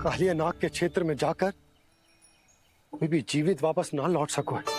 कालिया नाग के क्षेत्र में जाकर कोई भी जीवित वापस ना लौट सको है।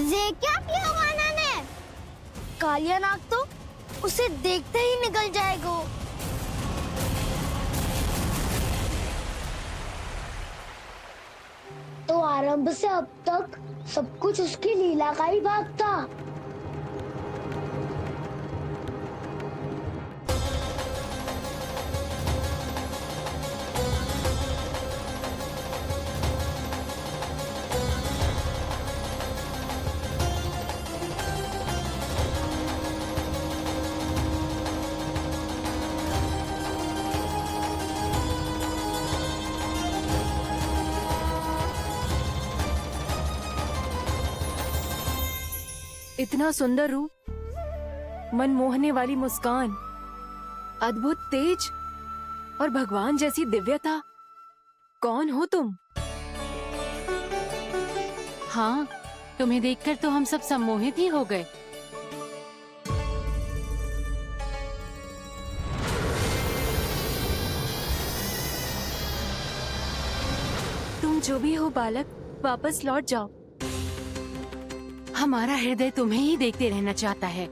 ये क्या किया वाना ने? कालिया नाग तो उसे देखते ही निकल जाएगा। तो आरंभ से अब तक सब कुछ उसकी लीला का ही भाग था। इतना सुंदर रूप, मन मोहने वाली मुस्कान, अद्भुत तेज और भगवान जैसी दिव्यता। कौन हो तुम? हाँ, तुम्हें देखकर तो हम सब सम्मोहित ही हो गए। तुम जो भी हो बालक, वापस लौट जाओ। हमारा हृदय तुम्हें ही देखते रहना चाहता है,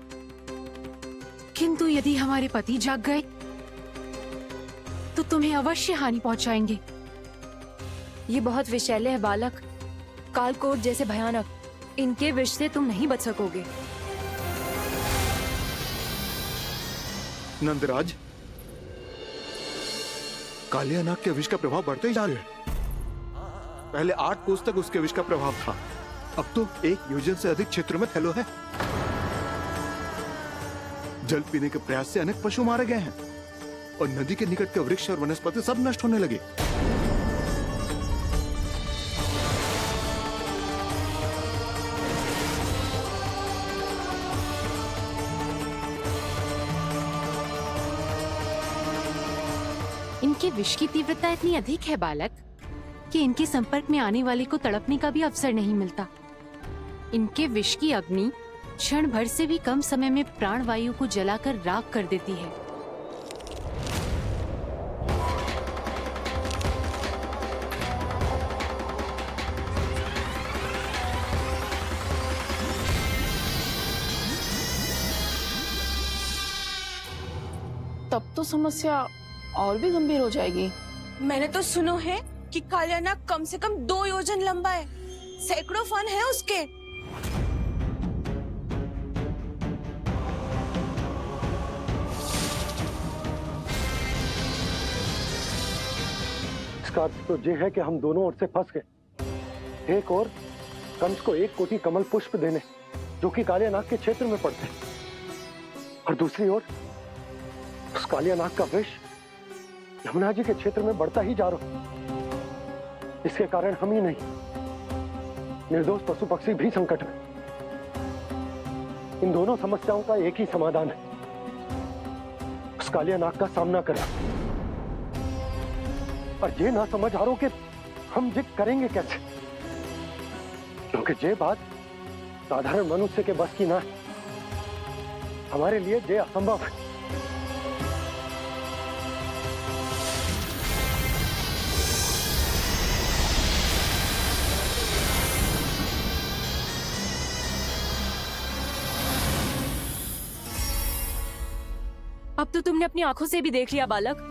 किंतु यदि हमारे पति जाग गए तो तुम्हें अवश्य हानि पहुंचाएंगे। ये बहुत विषैले है बालक, कालकोट जैसे भयानक। इनके विष से तुम नहीं बच सकोगे। नंदराज, कालिया नाग के विष का प्रभाव बढ़ते ही जा रहा है। पहले 8 कोस तक उसके विष का प्रभाव था, अब तो 1 योजन से अधिक क्षेत्र में फैलो है। जल पीने के प्रयास से अनेक पशु मारे गए हैं और नदी के निकट के वृक्ष और वनस्पति सब नष्ट होने लगे। इनके विष की तीव्रता इतनी अधिक है बालक कि इनके संपर्क में आने वाले को तड़पने का भी अवसर नहीं मिलता। इनके विष की अग्नि क्षण भर से भी कम समय में प्राण वायु को जलाकर राख कर देती है। तब तो समस्या और भी गंभीर हो जाएगी। मैंने तो सुनो है कि कालिया नाग कम से कम 2 योजन लंबा है, सैकड़ों फन है उसके। इसका अर्थ तो ये है कि हम दोनों ओर से फंस गए। एक और कंस को 1 कोटि कमल पुष्प देने, जो कि कालिया नाग के क्षेत्र में पड़ते, और दूसरी ओर उस कालिया नाग का विष यमुना जी के क्षेत्र में बढ़ता ही जा रहा। इसके कारण हम ही नहीं, निर्दोष पशु पक्षी भी संकट में। इन दोनों समस्याओं का एक ही समाधान है, उस कालिया नाग का सामना करना। और ये ना समझ आ रहा कि हम ये करेंगे कैसे, क्योंकि ये बात साधारण मनुष्य के बस की ना है। हमारे लिए ये असंभव है। अब तो तुमने अपनी आंखों से भी देख लिया बालक,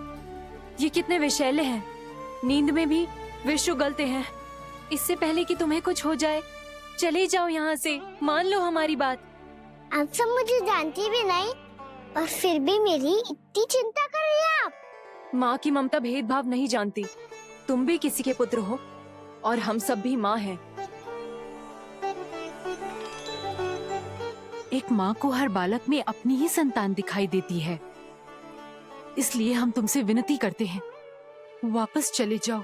ये कितने विषैले हैं। नींद में भी विष उगलते हैं। इससे पहले कि तुम्हें कुछ हो जाए, चले जाओ यहाँ से। मान लो हमारी बात। आप सब मुझे जानती भी नहीं और फिर भी मेरी इतनी चिंता कर रही हैं आप। माँ की ममता भेदभाव नहीं जानती। तुम भी किसी के पुत्र हो और हम सब भी माँ हैं। एक माँ को हर बालक में अपनी ही संतान दिखाई देती है। इसलिए हम तुमसे विनती करते हैं, वापस चले जाओ,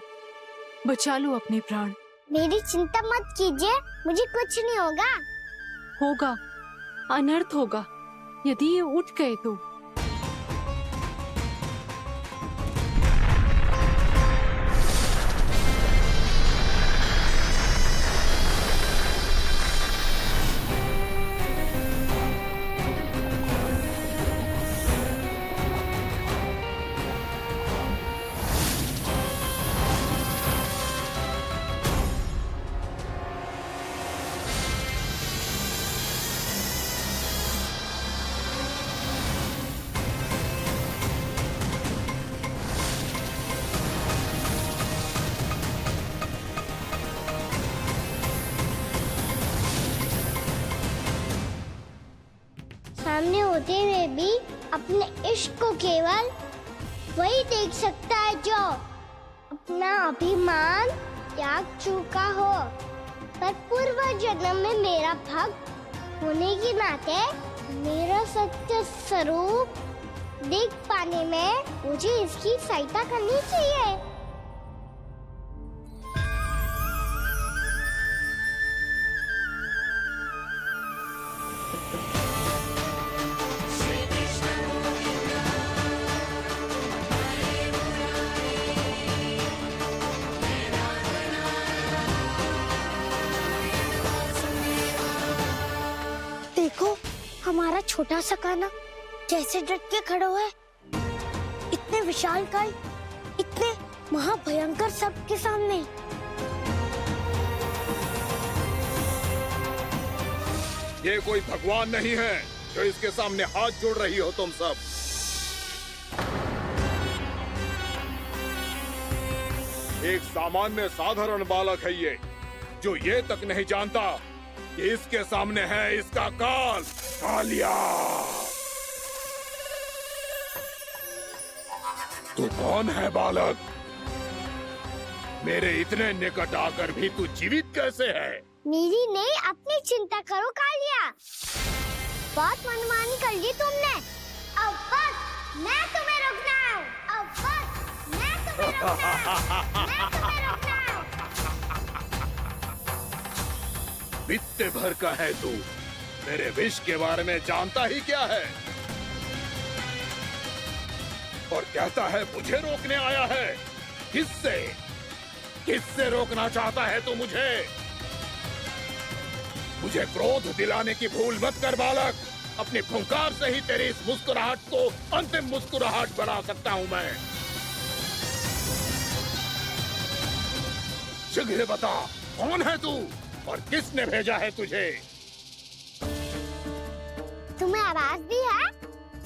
बचा लो अपने प्राण। मेरी चिंता मत कीजिए, मुझे कुछ नहीं होगा। होगा, अनर्थ होगा यदि ये उठ गए तो। सामने होते हुए भी अपने इश्क को केवल वही देख सकता है जो अपना अभिमान त्याग चुका हो। पर पूर्व जन्म में मेरा भक्त होने के नाते मेरा सत्य स्वरूप देख पाने में मुझे इसकी सहायता करनी चाहिए। देखो हमारा छोटा सा कान्हा कैसे डट के खड़ा हुआ है। इतने विशालकाय, इतने महाभयंकर सबके सामने। ये कोई भगवान नहीं है जो इसके सामने हाथ जोड़ रही हो तुम सब। एक सामान्य साधारण बालक है ये, जो ये तक नहीं जानता कि इसके सामने है इसका काल, कालिया। तू कौन है बालक? मेरे इतने निकट आकर भी तू जीवित कैसे है? मेरी नहीं, अपनी चिंता करो कालिया। बहुत मनमानी कर ली तुमने। अब बस, मैं तुम्हें रोकना हूँ। अब बस, मैं तुम्हें रोकना हूँ। मैं तुम्हें रोकना हूँ। बित्ते भर का है तू, मेरे विष के बारे में जानता ही क्या है? और कहता है मुझे रोकने आया है। किससे? किससे रोकना चाहता है तू मुझे? मुझे क्रोध दिलाने की भूल मत कर बालक। अपनी फुंकार से ही तेरी इस मुस्कुराहट को अंतिम मुस्कुराहट बना सकता हूँ मैं। शीघ्र बता, कौन है तू और किसने भेजा है तुझे? तुम्हें आवाज भी है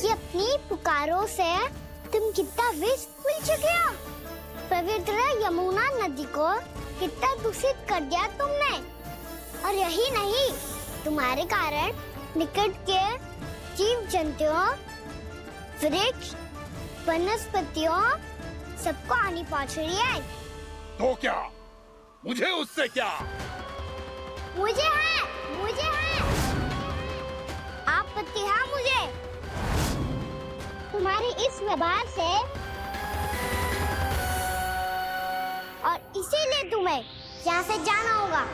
कि अपनी पुकारों से तुम कितना विष भूल चुके हो। पवित्र यमुना नदी को कितना दूषित कर दिया तुमने। और यही नहीं, तुम्हारे कारण निकट के जीव जंतुओं, वृक्ष, वनस्पतियों सबको हानि पहुंच रही है। तो क्या? मुझे उससे क्या? मुझे है, मुझे है। आपत्ति है मुझे तुम्हारी इस व्यवहार से, और इसीलिए तुम्हें यहाँ से जाना होगा,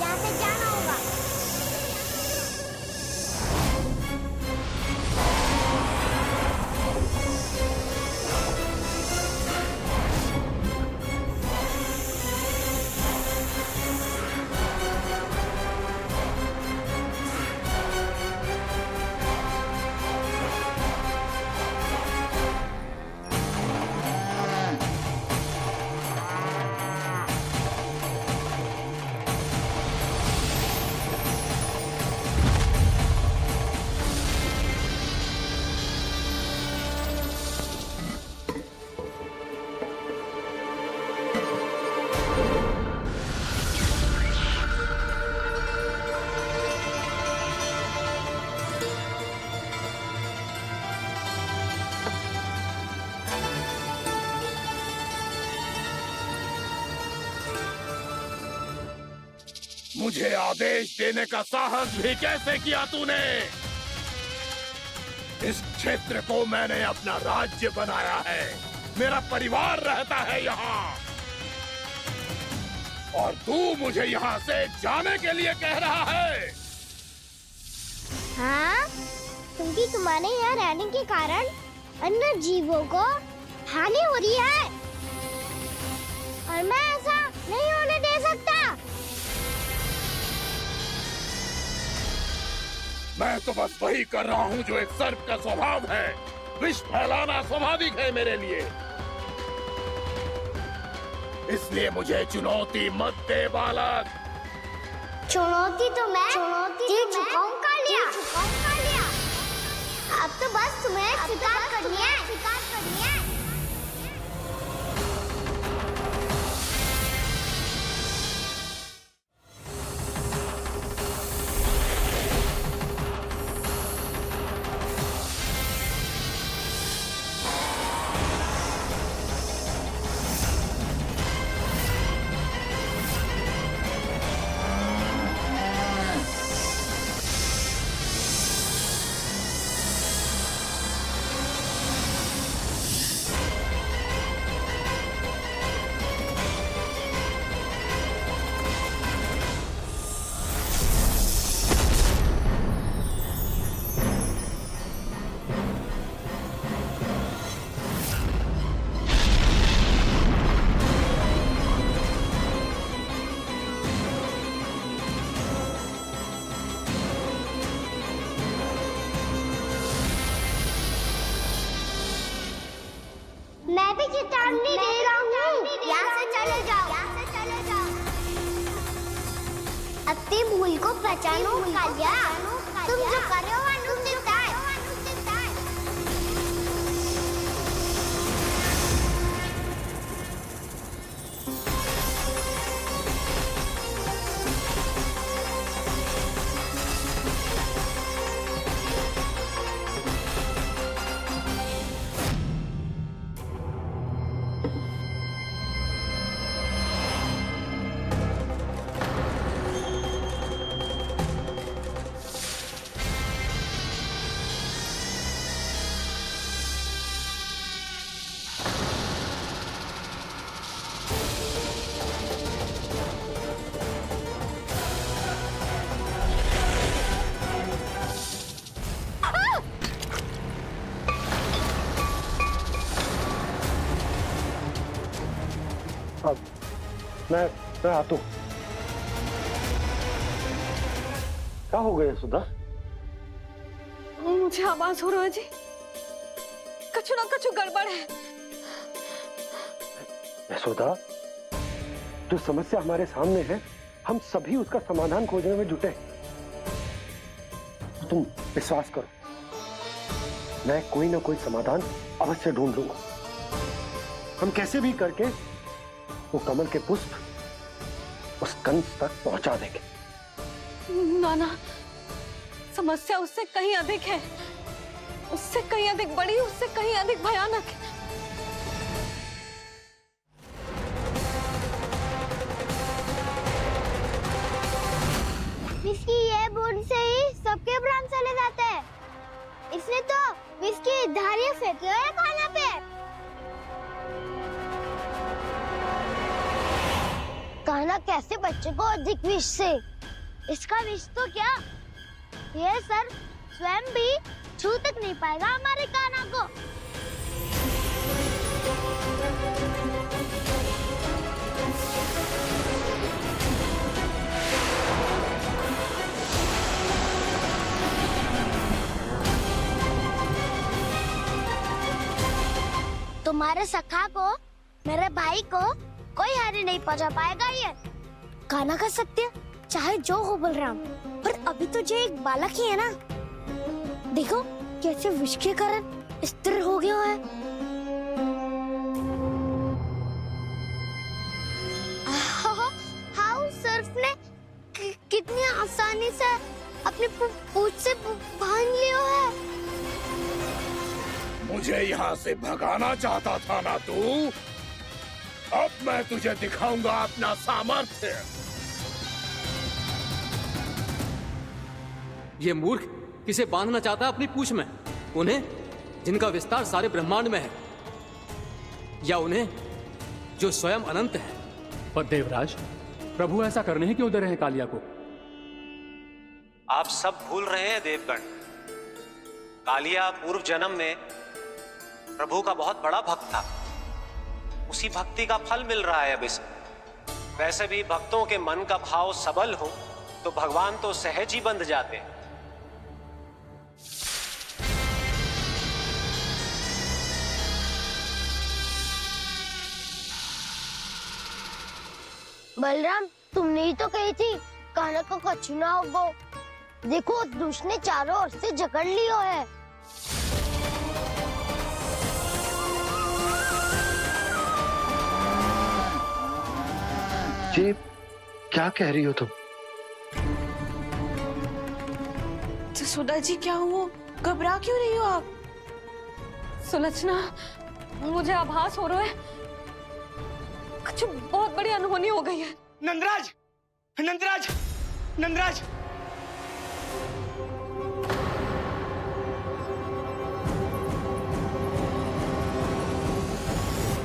यहाँ से जाना होगा। मुझे आदेश देने का साहस भी कैसे किया तूने? इस क्षेत्र को मैंने अपना राज्य बनाया है, मेरा परिवार रहता है यहाँ, और तू मुझे यहाँ से जाने के लिए कह रहा है? हाँ, क्योंकि तुम्हारे यहाँ रहने के कारण अन्य जीवों को हानि हो रही है और मैं ऐसा नहीं होने दे सकता। मैं तो बस वही कर रहा हूँ जो एक सर्प का स्वभाव है। विष फैलाना स्वाभाविक है मेरे लिए, इसलिए मुझे चुनौती मत दे बालक। चुनौती तो मैं दे चुका हूँ कालिया। अब तो बस तुम्हें शिकार करनी है। मैं भी चेतावनी दे रहा हूँ, यहाँ से चले जाओ। अपनी भूल को पहचानो कालिया, तुम जो कर रहे हो अनुचित है। अब मैं आता हूँ। क्या हो गया सुधा? मुझे आवाज हो रहा है जी, कछु ना कछु गड़बड़ है। यशोदा, जो समस्या हमारे सामने है, हम सभी उसका समाधान खोजने में जुटे। तुम विश्वास करो, मैं कोई ना कोई समाधान अवश्य ढूंढ लूंगा। हम कैसे भी करके वो कमल के पुष्प उस कंस तक पहुंचा देंगे। नाना, समस्या उससे कहीं अधिक है, उससे कहीं अधिक बड़ी, उससे कहीं अधिक भयानक है। विस्की ये बूंद से ही सबके प्राण चले जाते हैं। इसने तो विस्की धारियां फेंकी है खाना पे। कान्हा कैसे बच्चे को अधिक विष से? इसका विष तो क्या, ये सर स्वयं भी छू तक नहीं पाएगा हमारे कान्हा को। तुम्हारे सखा को, मेरे भाई को कोई हानि नहीं पहुंचा पाएगा। ये कान्हा का सत्य चाहे जो हो बलराम, पर अभी तो जो एक बालक ही है ना। देखो कैसे विष के कारण स्थिर हो गया है। हाउ सर्फ ने कितनी आसानी से अपनी पूंछ से बांध लिया है। मुझे यहाँ से भगाना चाहता था ना तू? अब मैं तुझे दिखाऊंगा अपना सामर्थ्य। ये मूर्ख किसे बांधना चाहता है अपनी पूंछ में? उन्हें जिनका विस्तार सारे ब्रह्मांड में है, या उन्हें जो स्वयं अनंत है? पर देवराज, प्रभु ऐसा करने ही क्यों दे रहे हैं कालिया को? आप सब भूल रहे हैं देवगण। कालिया पूर्व जन्म में प्रभु का बहुत बड़ा भक्त था। उसी भक्ति का फल मिल रहा है अब इसे। वैसे भी भक्तों के मन का भाव सबल हो तो भगवान तो सहज ही बंध जाते हैं। बलराम, तुमने ही तो कही थी कान्हा को कछु ना होगो। देखो उस दुष्ट ने चारों ओर से जकड़ लियो है। जी क्या कह रही हो तुम? जसोदा जी, क्या हुआ? घबरा क्यों रही हो आप? सुलक्षणा, मुझे आभास हो रहा है कुछ बहुत बड़ी अनहोनी हो गई है। नंदराज, नंदराज, नंदराज!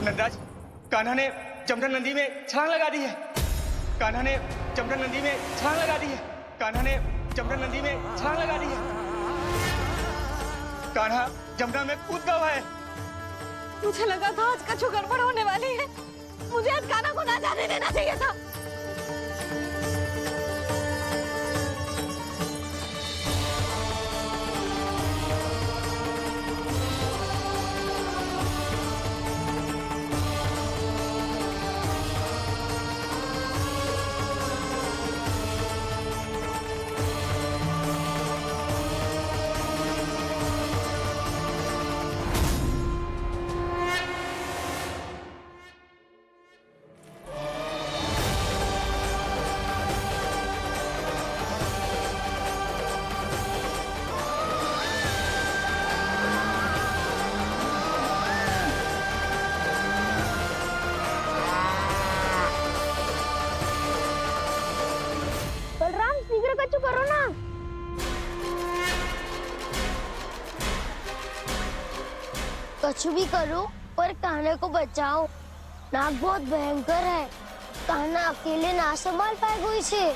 नंदराज, कान्हा ने जमदग्नि नदी में छलांग लगा दी है। कान्हा ने जमदग्नि नदी में छलांग लगा दी है। कान्हा ने जमदग्नि नदी में छलांग लगा दी है। कान्हा जमुना में कूद गया है। मुझे लगा था आज कछु गड़बड़ होने वाली है। मुझे आज कान्हा को ना जाने देना चाहिए था। कछु करो ना। कछु भी करो पर कान्हा को बचाओ। नाग बहुत भयंकर है। कान्हा अकेले ना संभाल पाएगा इसे।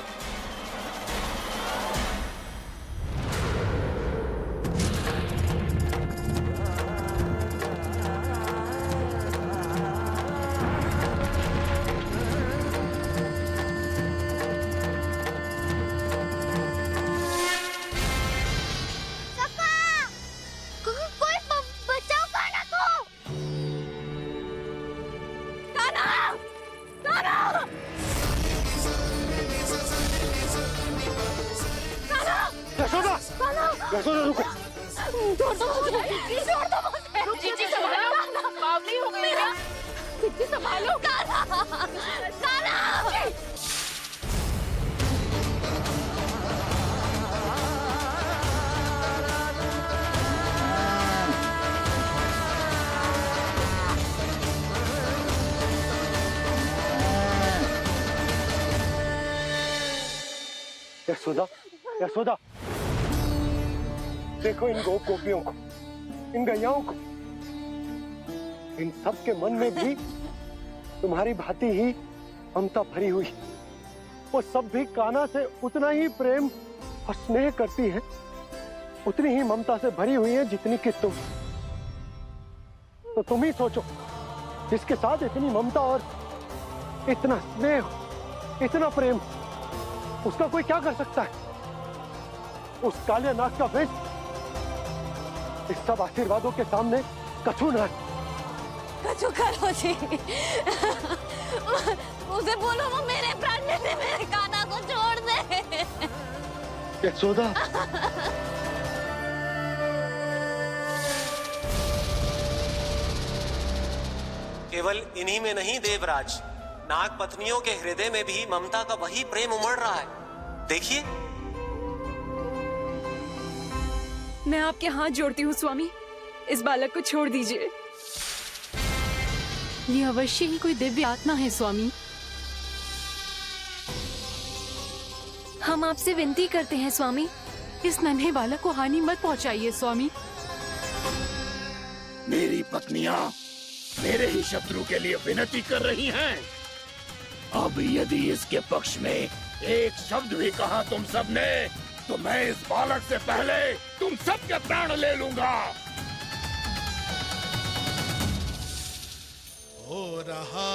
यशोदा रुको। छोड़ दो मुझे, प्लीज छोड़ दो मुझे। जीजी संभालो, बावली हो गई है। जीजी संभालो। कान्हा, कान्हा। यशोदा, यशोदा, देखो इन गोप गोपियों को, इन गैयाओं को। इन सब के मन में भी तुम्हारी भांति ही ममता भरी हुई। वो सब भी कान्हा से उतना ही प्रेम और स्नेह करती है, उतनी ही ममता से भरी हुई है जितनी कि तुम। तो तुम ही सोचो, जिसके साथ इतनी ममता और इतना स्नेह, इतना प्रेम, उसका कोई क्या कर सकता है? उस काले नाग का विष इस सब आशीर्वादों के सामने कछु न। कछु करो जी। उसे बोलो वो मेरे प्राण में से मेरे कान्हा को छोड़ दे। यशोदा, केवल इन्हीं में नहीं देवराज, नाग पत्नियों के हृदय में भी ममता का वही प्रेम उमड़ रहा है। देखिए। मैं आपके हाथ जोड़ती हूँ स्वामी, इस बालक को छोड़ दीजिए। ये अवश्य ही कोई दिव्य आत्मा है स्वामी। हम आपसे विनती करते हैं स्वामी, इस नन्हे बालक को हानि मत पहुंचाइए स्वामी। मेरी पत्नियां मेरे ही शत्रु के लिए विनती कर रही हैं। अब यदि इसके पक्ष में एक शब्द भी कहा तुम सबने, तो मैं इस बालक से पहले तुम सबके प्राण ले लूंगा। हो रहा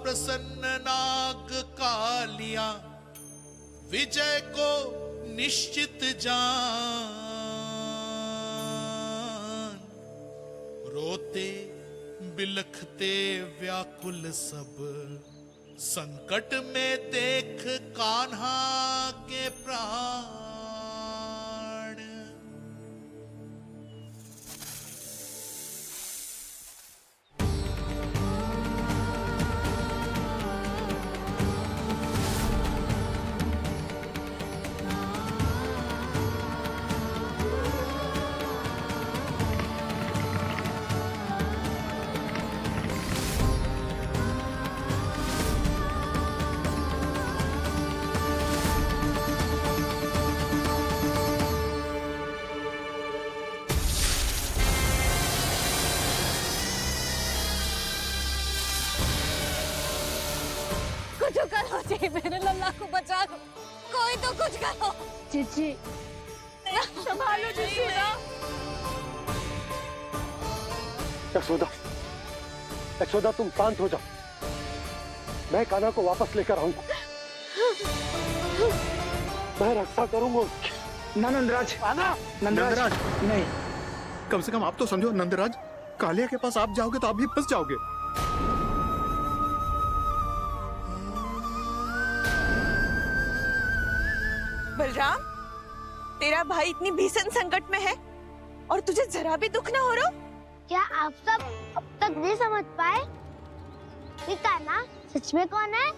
प्रसन्न नाग कालिया, विजय को निश्चित जान। रोते बिलखते व्याकुल सब, संकट में देख कान्हा के प्राण। कुछ करो जी, मेरे लल्ला को बचा लो, कोई तो कुछ करो। जीजी संभालो जसोदा। यशोदा, यशोदा तुम शांत हो जाओ, मैं कान्हा को वापस लेकर आऊंगा। मैं रक्षा करूंगा उसकी। ना नंदराज, नंदराज नहीं। कम से कम आप तो समझो नंदराज, कालिया के पास आप जाओगे तो आप भी फंस जाओगे। बलराम, तेरा भाई इतनी भीषण संकट में है और तुझे जरा भी दुख ना हो रहा? क्या आप सब अब तक नहीं समझ पाए कि कान्हा सच में कौन है?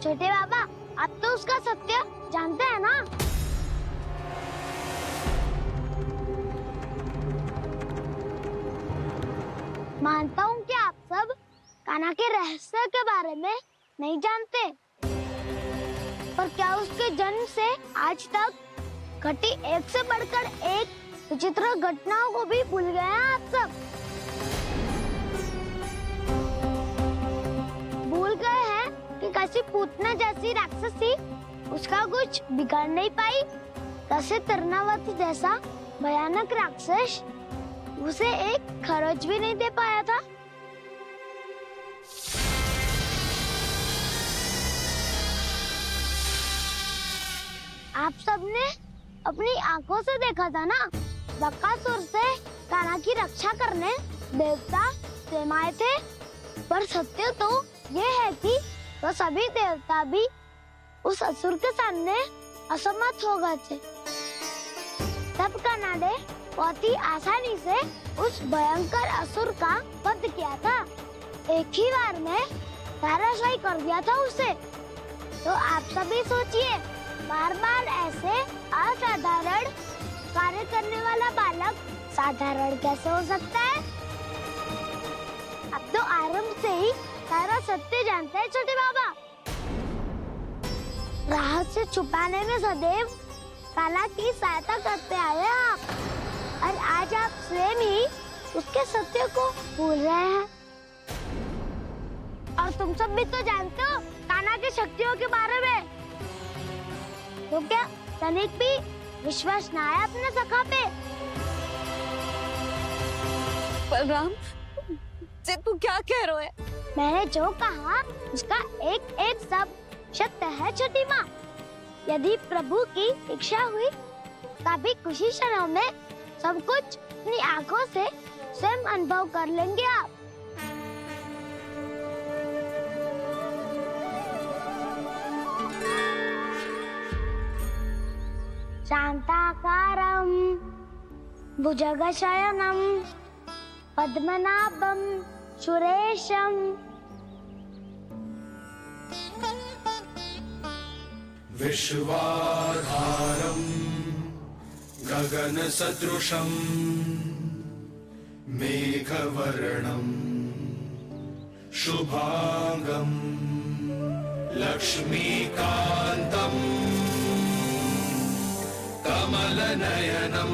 छोटे बाबा, आप तो उसका सत्य जानते हैं ना? मानता हूँ कि आप सब कान्हा के रहस्य के बारे में नहीं जानते, पर क्या उसके जन्म से आज तक घटी एक से बढ़कर एक विचित्र घटनाओं को भी भूल गए हैं आप सब? भूल गए हैं कि कैसी पूतना जैसी राक्षसी उसका कुछ बिगाड़ नहीं पाई, कैसे तरनावती जैसा भयानक राक्षस उसे एक खरोच भी नहीं दे पाया था। आप सबने अपनी आंखों से देखा था ना, बकासुर से कान्हा की रक्षा करने देवता स्वयं आए थे, पर सत्य तो ये है कि वह सभी देवता भी उस असुर के सामने असमर्थ हो गए थे। तब कान्हा ने बहुत ही आसानी से उस भयंकर असुर का वध किया था, एक ही बार में धराशायी कर दिया था उसे। तो आप सभी सोचिए, बार बार ऐसे असाधारण कार्य करने वाला बालक साधारण कैसे हो सकता है? अब तो आरंभ से ही सारा सत्य जानते हैं छोटे बाबा। रहस्य छुपाने में सदैव कान्हा की सहायता करते आए हैं आप, और आज आप स्वयं ही उसके सत्य को भूल रहे हैं। और तुम सब भी तो जानते हो कान्हा की शक्तियों के बारे में, तो क्या तनिक भी विश्वास न आया अपने सखा पे? बलराम, जे तू क्या कह रहा है? मैंने जो कहा उसका एक एक शब्द सत्य है छोटी माँ। यदि प्रभु की इच्छा हुई तभी कुछ ही क्षणों में सब कुछ अपनी आंखों से स्वयं अनुभव कर लेंगे आप। शांताकारं भुजगशयनं पद्मनाभं सुरेशं विश्वाधारं गगनसदृशं मेघवर्णं शुभांगं लक्ष्मीकान्तं कमल नयनम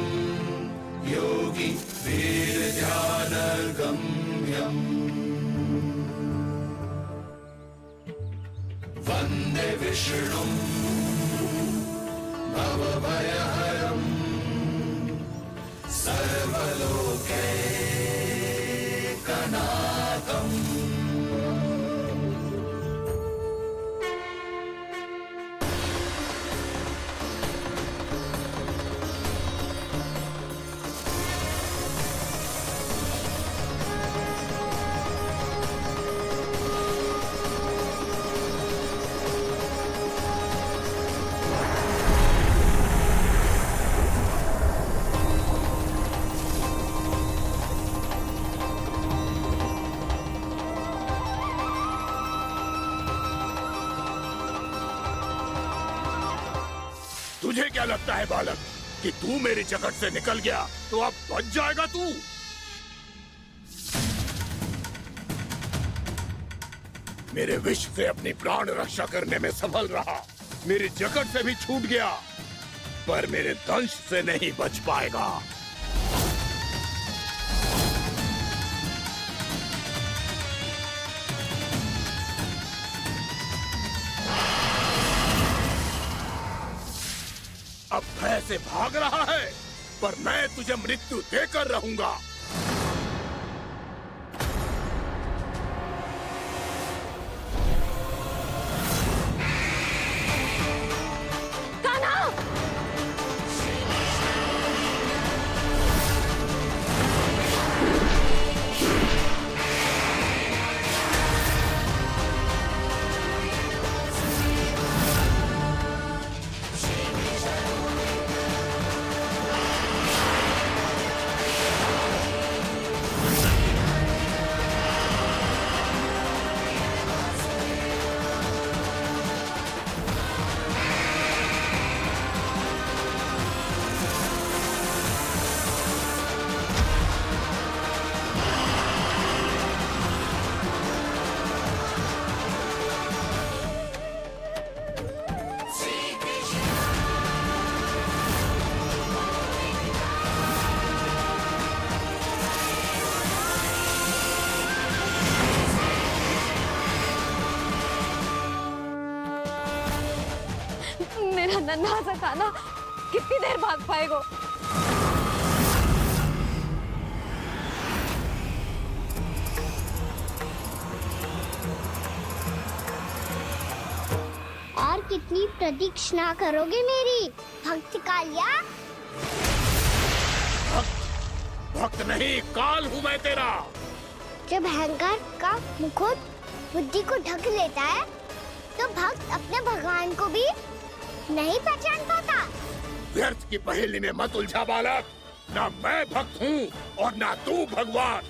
योगी वीर ध्यान गम्यम वंदे विष्णु भवभयहरम सर्वलोकैकनाथम। तुझे क्या लगता है बालक कि तू मेरी जगत से निकल गया तो अब बच जाएगा तू? मेरे विष से अपनी प्राण रक्षा करने में सफल रहा, मेरी जगत से भी छूट गया, पर मेरे दंश से नहीं बच पाएगा। अब भय से भाग रहा है, पर मैं तुझे मृत्यु देकर रहूंगा। मेरा नन्हा सा कान्हा कितनी देर भाग पाएगा? और कितनी प्रतीक्षा करोगे मेरी भक्त कालिया? भक्त नहीं, काल हूँ मैं तेरा। जब अहंकार का मुकुट बुद्धि को ढक लेता है तो भक्त अपने भगवान को भी नहीं पहचान पाता। व्यर्थ की पहेली में मत उलझा बालक, ना मैं भक्त हूँ और ना तू भगवान।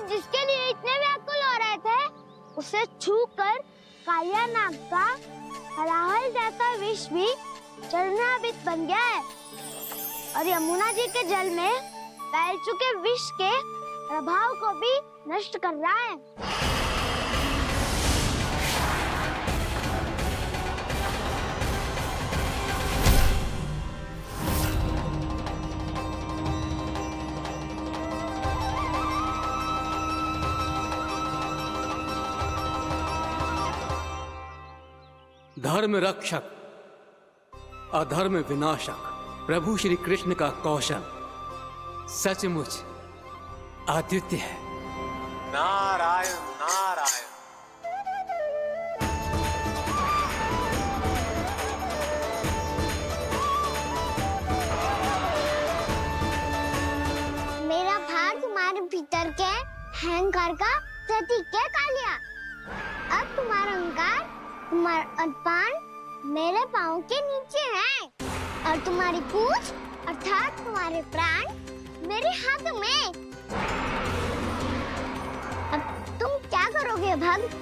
आप जिसके लिए इतने व्याकुल हो रहे थे, उसे छूकर कालिया नाग का हलाहल जैसा विष भी चरणामृत बन गया है और यमुना जी के जल में फैल चुके विष के प्रभाव को भी नष्ट कर रहा है। धर्म रक्षक, अधर्म विनाशक प्रभु श्री कृष्ण का कौशल सचमुच अद्वितीय है। नारायण नारायण। मेरा भार तुम्हारे भीतर के अहंकार का प्रतीक है कालिया। अब तुम्हारा अहंकार, तुम्हारा अभिमान मेरे पाँव के नीचे है और तुम्हारी पूंछ अर्थात तुम्हारे प्राण मेरे हाथ में। अब तुम क्या करोगे भक्त?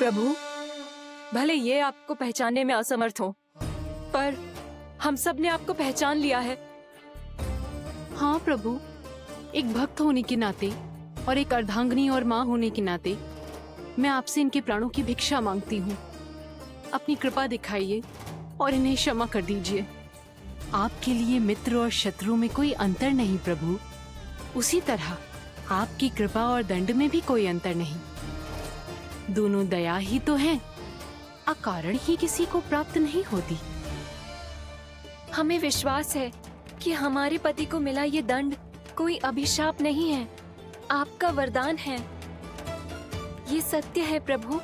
प्रभु, भले ये आपको पहचानने में असमर्थ हो, पर हम सब ने आपको पहचान लिया है। हाँ प्रभु, एक भक्त होने के नाते और एक अर्धांगिनी और माँ होने के नाते मैं आपसे इनके प्राणों की भिक्षा मांगती हूँ। अपनी कृपा दिखाइए और इन्हें क्षमा कर दीजिए। आपके लिए मित्र और शत्रु में कोई अंतर नहीं प्रभु। उसी तरह आपकी कृपा और दंड में भी कोई अंतर नहीं। दोनों दया ही तो है, अकारण ही किसी को प्राप्त नहीं होती। हमें विश्वास है कि हमारे पति को मिला ये दंड कोई अभिशाप नहीं है, आपका वरदान है। ये सत्य है प्रभु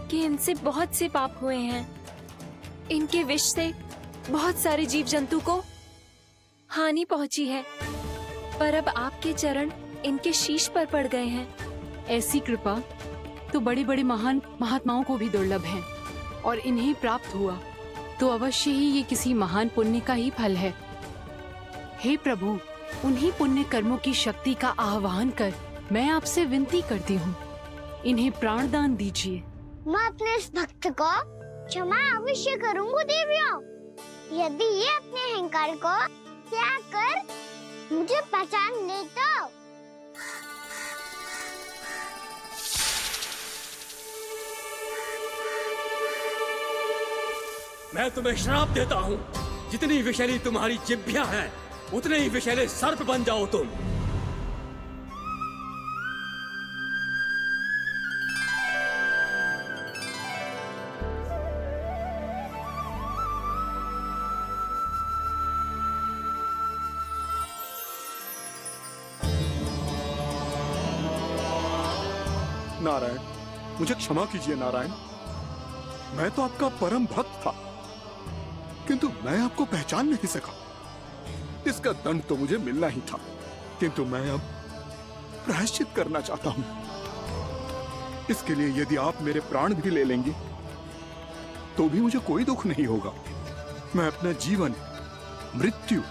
कि इनसे बहुत से पाप हुए हैं। इनके विष से बहुत सारे जीव जंतु को हानि पहुंची है, पर अब आपके चरण इनके शीश पर पड़ गए हैं। ऐसी कृपा तो बड़े बड़े महान महात्माओं को भी दुर्लभ है, और इन्हें प्राप्त हुआ तो अवश्य ही ये किसी महान पुण्य का ही फल है। हे प्रभु, उन्हीं पुण्य कर्मों की शक्ति का आह्वान कर मैं आपसे विनती करती हूँ, इन्हें प्राणदान दीजिए। मैं अपने इस भक्त को क्षमा अवश्य करूंगी देवियों, यदि ये अपने अहंकार को त्याग कर मुझे पहचान ले तो। मैं तुम्हें श्राप देता हूँ, जितनी विषैली तुम्हारी जिह्वा है उतने ही विषैले सर्प बन जाओ तुम। नारायण, मुझे क्षमा कीजिए नारायण। मैं तो आपका परम भक्त था, किंतु मैं आपको पहचान नहीं सका। इसका दंड तो मुझे मिलना ही था, किंतु मैं अब प्रायश्चित करना चाहता हूं। इसके लिए यदि आप मेरे प्राण भी ले लेंगे तो भी मुझे कोई दुख नहीं होगा। मैं अपना जीवन, मृत्यु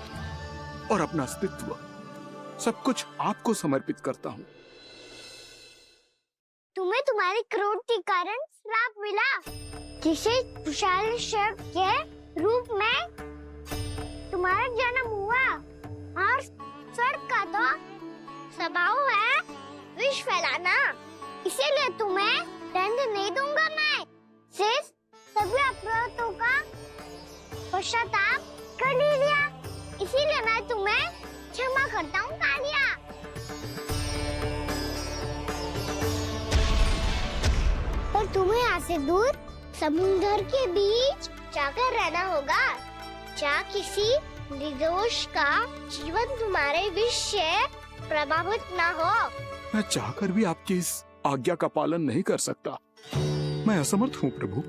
और अपना अस्तित्व सब कुछ आपको समर्पित करता हूं। तुम्हें तुम्हारे क्रोध के कारण श्राप मिला, जिसे विशाल सर्प के रूप में तुम्हारा जन्म हुआ, और सर्प का तो स्वभाव है विष फैलाना। इसीलिए तुम्हें दंड नहीं दूंगा मैं, सिर्फ सभी अपराधों का पश्चाताप कर लिया। इसीलिए मैं तुम्हें क्षमा करता हूँ कालिया। पर तुम्हें यहाँ से दूर समुद्र के बीच जाकर रहना होगा, जहाँ किसी निर्दोष का जीवन तुम्हारे विष से प्रभावित ना हो। मैं चाहकर भी आपकी इस आज्ञा का पालन नहीं कर सकता। मैं असमर्थ हूँ प्रभु,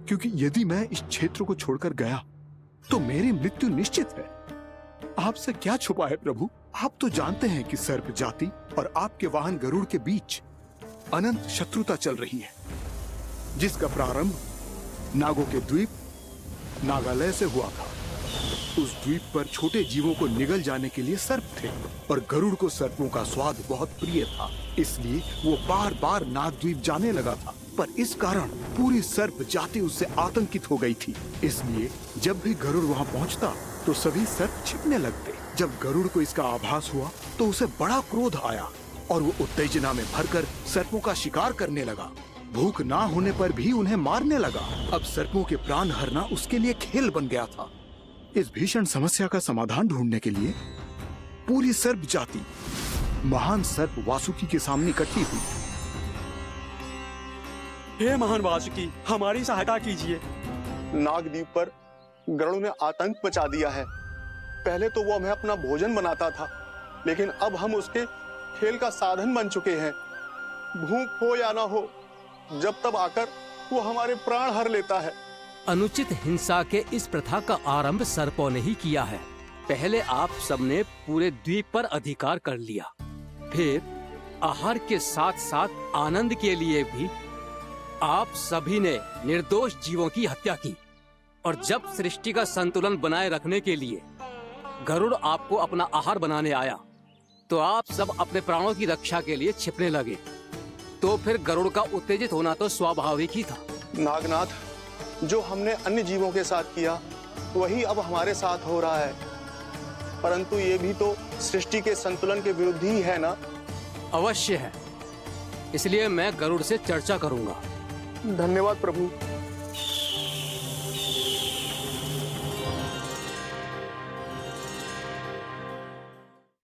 क्योंकि यदि मैं इस क्षेत्र को छोड़कर गया तो मेरी मृत्यु निश्चित है। आपसे क्या छुपा है प्रभु? आप तो जानते हैं कि सर्प जाति और आपके वाहन गरुड़ के बीच अनंत शत्रुता चल रही है, जिसका प्रारंभ नागों के द्वीप नागालय से हुआ था। उस द्वीप पर छोटे जीवों को निगल जाने के लिए सर्प थे और गरुड़ को सर्पों का स्वाद बहुत प्रिय था, इसलिए वो बार बार नागद्वीप जाने लगा था। पर इस कारण पूरी सर्प जाति उससे आतंकित हो गई थी, इसलिए जब भी गरुड़ वहाँ पहुँचता तो सभी सर्प छिपने लगते। जब गरुड़ को इसका आभास हुआ तो उसे बड़ा क्रोध आया और वो उत्तेजना में भरकर सर्पों का शिकार करने लगा। भूख ना होने पर भी उन्हें मारने लगा। अब सर्पों के प्राण हरना उसके लिए खेल बन गया था। इस भीषण समस्या का समाधान ढूंढने के लिए पूरी सर्प जाति महान सर्प वासुकी के सामने इकट्ठी हुई। हे महान वासुकी, हमारी सहायता कीजिए। नागद्वीप पर गरुड़ ने आतंक मचा दिया है। पहले तो वो हमें अपना भोजन बनाता था, लेकिन अब हम उसके खेल का साधन बन चुके हैं। भूख हो या ना हो, जब तब आकर वो हमारे प्राण हर लेता है। अनुचित हिंसा के इस प्रथा का आरंभ सर्पों ने ही किया है। पहले आप सबने पूरे द्वीप पर अधिकार कर लिया, फिर आहार के साथ साथ आनंद के लिए भी आप सभी ने निर्दोष जीवों की हत्या की। और जब सृष्टि का संतुलन बनाए रखने के लिए गरुड़ आपको अपना आहार बनाने आया, तो आप सब अपने प्राणों की रक्षा के लिए छिपने लगे। तो फिर गरुड़ का उत्तेजित होना तो स्वाभाविक ही था। नागनाथ, जो हमने अन्य जीवों के साथ किया वही अब हमारे साथ हो रहा है, परंतु ये भी तो सृष्टि के संतुलन के विरुद्ध ही है ना? अवश्य है, इसलिए मैं गरुड़ से चर्चा करूंगा। धन्यवाद प्रभु।